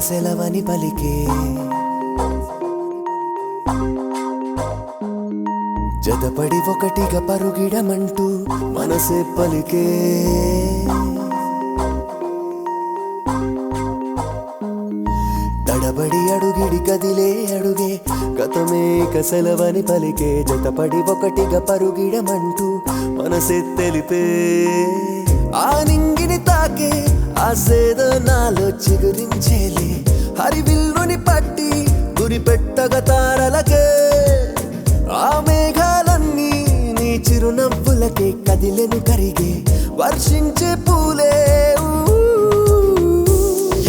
సెలవని పలికే జతపడి ఒకటిగా పరుగిడమంటూ మనసే పలికే తడబడి అడుగిడి కదిలే అడుగే గతమేక సెలవని పలికే జతపడి ఒకటిగా పరుగిడమంటూ మనసే తెలిపే ఆ నింగిని తాకే ఆసేదో నాలో చిగురించేలే హరివిల్లుని పట్టి గురి పెట్టగ తారలకే ఆ మేఘాలన్నీ నీ చిరునవ్వులకే కదిలెను కరిగే వర్షించే పూలే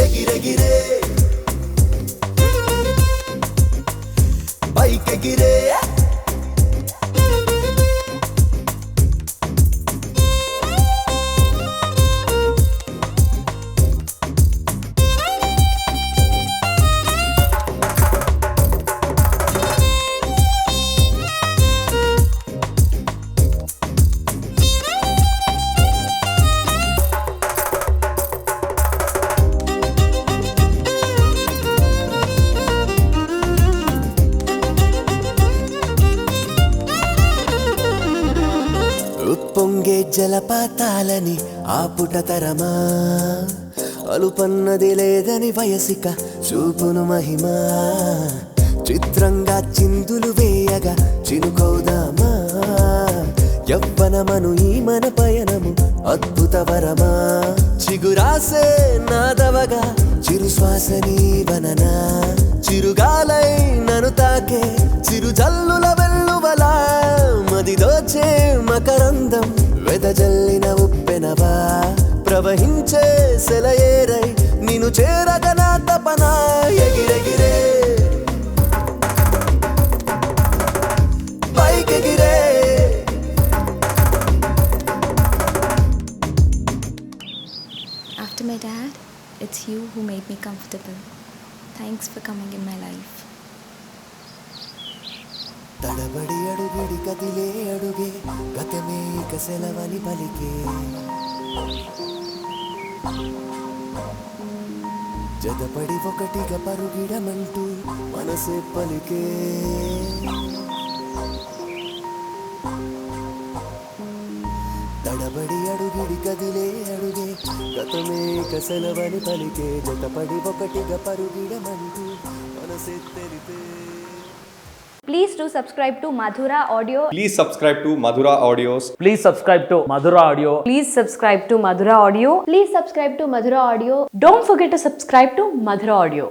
ఎగిరెగిరే పైకెగిరే ఉప్పొంగే జలపాతాలని ఆపుట తరమా అలుపన్నది లేదని వయసిక చూపును మహిమా చిత్రంగా చిందులు వేయగా చినుకౌదామా యవ్వనమను ఈ మన పయనము అద్భుత వరమా చిగురాసే నాదవగా చిరుశ్వాస నీవననా చిరుగాలై నను తాకే చిరు జల్లుల వెల్లువలా మది దోచే మకరందం వెదజల్లిన ఉప్పెనవా ప్రవహించే సెలయేరై నిన్ను చేరగ నా తపన ఎగిరెగిరే పైకెగిరే After my dad, it's you who made me comfortable. Thanks for coming in my life. తడబడి అడుగిడి కదిలే అడుగే గతమేక సెలవని పలికే జతపడి ఒకటిగా పరుగిడమంటూ మనసే పలికే తడబడి అడుగిడి కదిలే అడుగే గతమేక సెలవని పలికే జతపడి ఒకటిగా పరుగిడమంటూ మనసే తెలిపే. Please do subscribe to Madhura Audio. Please subscribe to Madhura Audios. Please subscribe to Madhura Audio. Please subscribe to Madhura Audio. Please subscribe to Madhura Audio. Don't forget to subscribe to Madhura Audio.